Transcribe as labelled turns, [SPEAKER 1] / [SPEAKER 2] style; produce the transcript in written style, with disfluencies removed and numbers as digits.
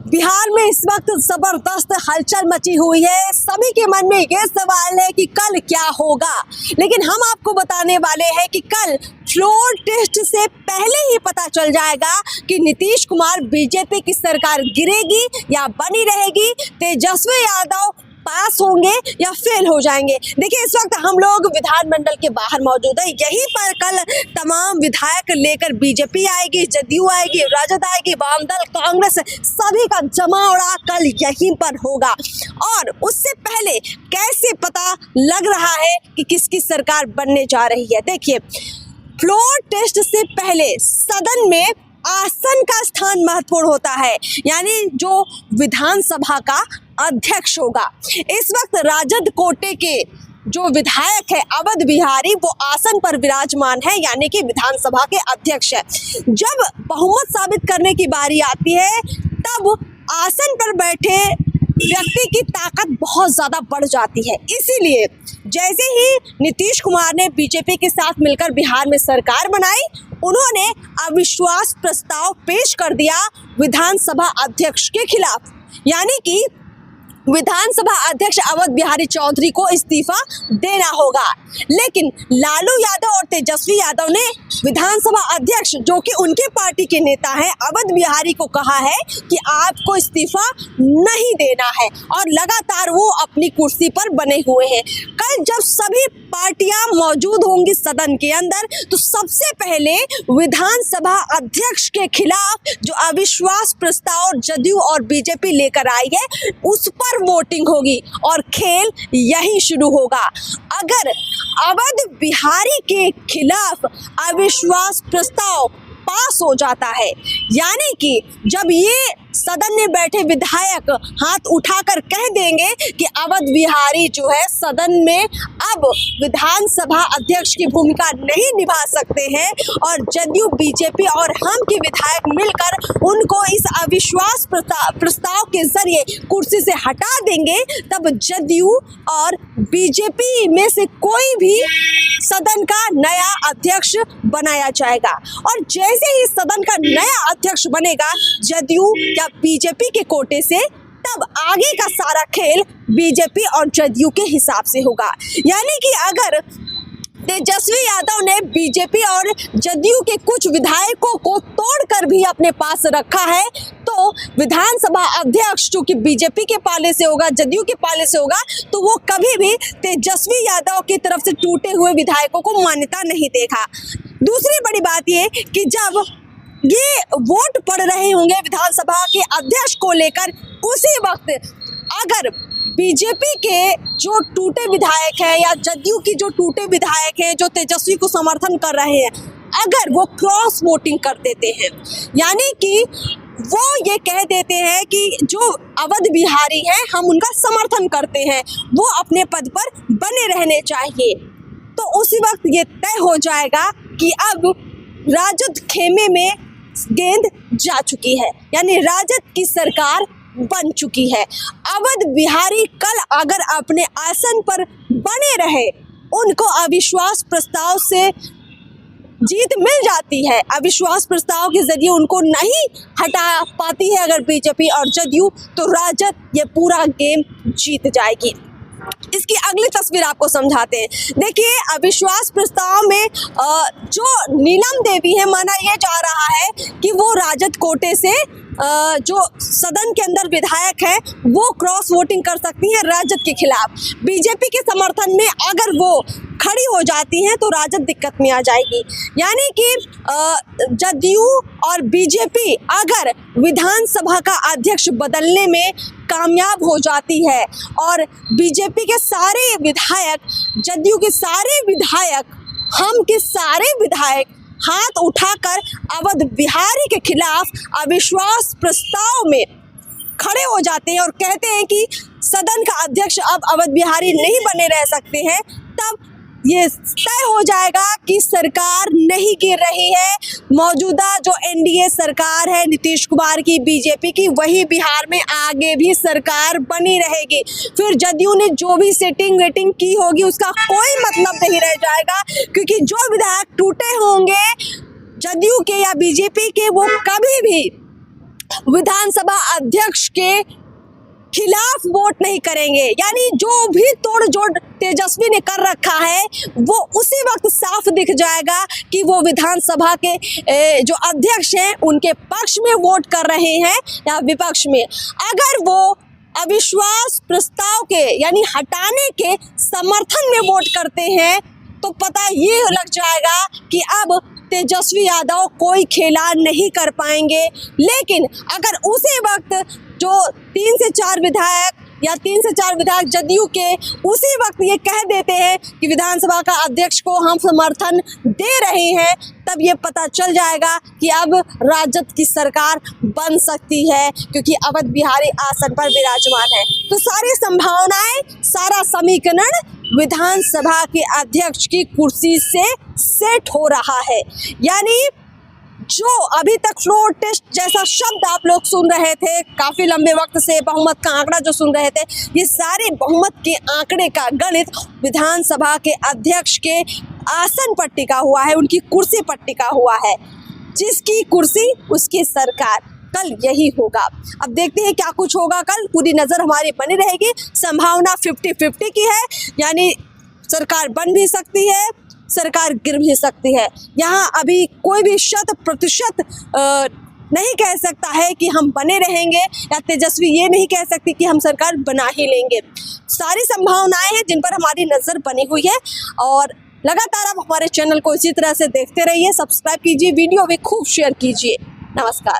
[SPEAKER 1] बिहार में इस वक्त जबरदस्त हलचल मची हुई है। सभी के मन में ये सवाल है कि कल क्या होगा, लेकिन हम आपको बताने वाले हैं कि कल फ्लोर टेस्ट से पहले ही पता चल जाएगा कि नीतीश कुमार बीजेपी की सरकार गिरेगी या बनी रहेगी, तेजस्वी यादव पास होंगे या फेल हो जाएंगे। देखिए, इस वक्त हम लोग विधानमंडल के बाहर मौजूद है। यहीं पर कल तमाम विधायक लेकर बीजेपी आएगी, जदयू आएगी, राजद आएगी, वामदल, कांग्रेस, सभी का जमावड़ा कल यहीं पर होगा। और उससे पहले कैसे पता लग रहा है कि किसकी सरकार बनने जा रही है? देखिए, फ्लोर टेस्ट से पहले सदन में आसन का स्थान महत्वपूर्ण होता है, यानी जो विधानसभा का अध्यक्ष होगा। इस वक्त राजद कोटे के जो विधायक है अवध बिहारी, वो आसन पर विराजमान है, यानी कि विधानसभा के अध्यक्ष है। जब बहुमत साबित करने की बारी आती है, तब आसन पर बैठे व्यक्ति की ताकत बहुत ज्यादा बढ़ जाती है। इसीलिए जैसे ही नीतीश कुमार ने बीजेपी के साथ मिलकर बिहार में सरकार बनाई, उन्होंने अविश्वास प्रस्ताव पेश कर दिया विधानसभा अध्यक्ष के खिलाफ, यानी कि विधानसभा अध्यक्ष अवध बिहारी चौधरी को इस्तीफा देना होगा। लेकिन लालू यादव और तेजस्वी यादव ने विधानसभा अध्यक्ष, जो कि उनके पार्टी के नेता हैं, अवध बिहारी को कहा है कि आपको इस्तीफा नहीं देना है, और लगातार वो अपनी कुर्सी पर बने हुए हैं। कल जब सभी पार्टियां मौजूद होंगी सदन के अंदर, तो सबसे पहले विधानसभा अध्यक्ष के खिलाफ जो अविश्वास प्रस्ताव जदयू और बीजेपी लेकर आई है, उस पर वोटिंग होगी और खेल यही शुरू होगा। अगर अवध बिहारी के खिलाफ अविश्वास प्रस्ताव पास हो जाता है, यानी कि जब ये सदन में बैठे विधायक हाथ उठाकर कह देंगे कि अवध बिहारी जो है सदन में अब विधानसभा अध्यक्ष की भूमिका नहीं निभा सकते हैं, और जदयू, बीजेपी और हम के विधायक मिलकर उनको इस अविश्वास प्रस्ताव के जरिए कुर्सी से हटा देंगे, तब जदयू और बीजेपी में से कोई भी सदन का नया अध्यक्ष बनाया जाएगा। और जैसे ही सदन का नया अध्यक्ष बनेगा जदयू या बीजेपी के कोटे से, तब आगे का सारा खेल बीजेपी और जदयू के हिसाब से होगा। यानी कि अगर तेजस्वी यादव ने बीजेपी और जदयू के कुछ विधायकों को तोड़कर भी अपने पास रखा है, तो विधानसभा अध्यक्ष जो कि बीजेपी के पाले से होगा, जदयू के पाले से होगा, तो वो कभी भी तेजस्वी यादव की तरफ से टूटे हुए विधायकों को मान्यता नहीं देगा। दूसरी बड़ी बात ये कि जब ये वोट पड़ रहे होंगे विधानसभा के अध्यक्ष को लेकर, उसी वक्त अगर बीजेपी के जो टूटे विधायक हैं या जदयू की जो टूटे विधायक हैं जो तेजस्वी को समर्थन कर रहे हैं, अगर वो क्रॉस वोटिंग कर देते हैं, यानी कि वो ये कह देते हैं कि जो अवध बिहारी हैं हम उनका समर्थन करते हैं, वो अपने पद पर बने रहने चाहिए, तो उसी वक्त ये तय हो जाएगा कि अब राजद खेमे में गेंद जा चुकी है, यानी राजद की सरकार बन चुकी है। अवध बिहारी कल अगर अपने आसन पर बने रहे, उनको अविश्वास प्रस्ताव से जीत मिल जाती है, अविश्वास प्रस्ताव के जरिए उनको नहीं हटा पाती है अगर बीजेपी और जदयू, तो राजद ये पूरा गेम जीत जाएगी। इसकी अगली तस्वीर आपको समझाते हैं। देखिए, अविश्वास प्रस्ताव में जो नीलम देवी है, माना यह जा रहा है कि वो राजद कोटे से जो सदन के अंदर विधायक है वो क्रॉस वोटिंग कर सकती हैं राजद के खिलाफ। बीजेपी के समर्थन में अगर वो खड़ी हो जाती हैं तो राजद दिक्कत में आ जाएगी। यानी कि जदयू और बीजेपी अगर विधानसभा का अध्यक्ष बदलने में कामयाब हो जाती है और बीजेपी के सारे विधायक, जदयू के सारे विधायक, हम के सारे विधायक हाथ उठाकर अवध बिहारी के खिलाफ अविश्वास प्रस्ताव में खड़े हो जाते हैं और कहते हैं कि सदन का अध्यक्ष अब अवध बिहारी नहीं बने रह सकते हैं, तब ये तय हो जाएगा कि सरकार नहीं गिर रही है। मौजूदा जो एनडीए सरकार है नीतीश कुमार की, बीजेपी की, वही बिहार में आगे भी सरकार बनी रहेगी। फिर जदयू ने जो भी सेटिंग वेटिंग की होगी उसका कोई मतलब नहीं रह जाएगा, क्योंकि जो विधायक टूटे होंगे जदयू के या बीजेपी के, वो कभी भी विधानसभा अध्यक्ष के खिलाफ वोट नहीं करेंगे। यानी जो भी तोड़ जोड़ तेजस्वी ने कर रखा है वो उसी वक्त साफ दिख जाएगा कि वो विधानसभा के जो अध्यक्ष हैं उनके पक्ष में वोट कर रहे हैं या विपक्ष में। अगर वो अविश्वास प्रस्ताव के यानी हटाने के समर्थन में वोट करते हैं तो पता ये लग जाएगा कि अब तेजस्वी यादव कोई खेला नहीं कर पाएंगे। लेकिन अगर उसी वक्त जो 3 से 4 विधायक या 3 से 4 विधायक जदयू के उसी वक्त ये कह देते हैं कि विधानसभा का अध्यक्ष को हम समर्थन दे रहे हैं, तब ये पता चल जाएगा कि अब राजद की सरकार बन सकती है, क्योंकि अवध बिहारी आसन पर विराजमान है। तो सारी संभावनाएं, सारा समीकरण विधानसभा के अध्यक्ष की कुर्सी से सेट हो रहा है। यानी जो अभी तक फ्लोर टेस्ट जैसा शब्द आप लोग सुन रहे थे, काफी लंबे वक्त से बहुमत का आंकड़ा जो सुन रहे थे, ये सारे बहुमत के आंकड़े का गणित विधानसभा के अध्यक्ष के आसन पर टिका हुआ है, उनकी कुर्सी पर टिका हुआ है। जिसकी कुर्सी उसकी सरकार, कल यही होगा। अब देखते हैं क्या कुछ होगा कल, पूरी नजर हमारी बनी रहेगी। संभावना 50-50 की है, यानी सरकार बन भी सकती है, सरकार गिर भी सकती है। यहाँ अभी कोई भी 100% नहीं कह सकता है कि हम बने रहेंगे, या तेजस्वी ये नहीं कह सकती कि हम सरकार बना ही लेंगे। सारी संभावनाएं हैं जिन पर हमारी नज़र बनी हुई है, और लगातार आप हमारे चैनल को इसी तरह से देखते रहिए, सब्सक्राइब कीजिए, वीडियो भी खूब शेयर कीजिए। नमस्कार।